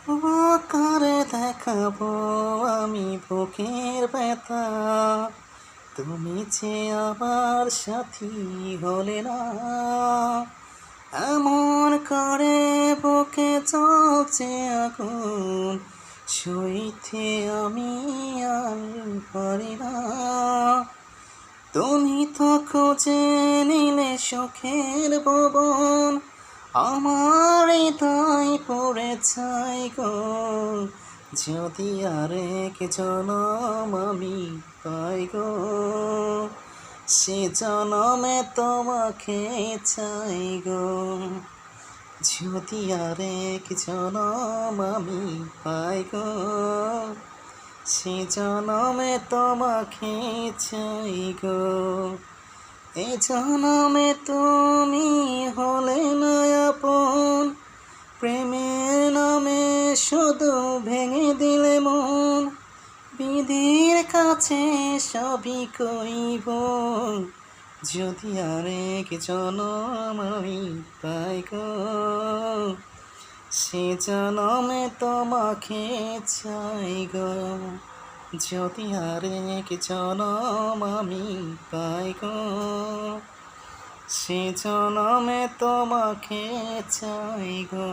করে দেখাবো আমি বুকের ব্যথা, তুমি যে আমার সাথী হলে না। এমন করে বুকে চলছে আগুন, সইতে আমি আর পারি না। তুমি তো খুঁজে নিলে সুখের ভুবন, আমার হৃদয় পড়ে ছাই গো। যদি আরেক জনম আমি পাই গো, সে জনমে তোমাকে চাই গো। যদি আরেক জনম আমি পাই গো, সে জনমে তোমাকে চাই গো। এ জনমে তুমি হলে না আপন, প্রেমের নামে শুধু ভেঙে দিলে মন। বিধির কাছে সবই কইব, যদি আরেক জনম আমি পাই গো, সে জনমে তোমাকে চাই গো। যদি আরেক জনম আমি পাই গো, সে জনমে তোমাকে চাই গো।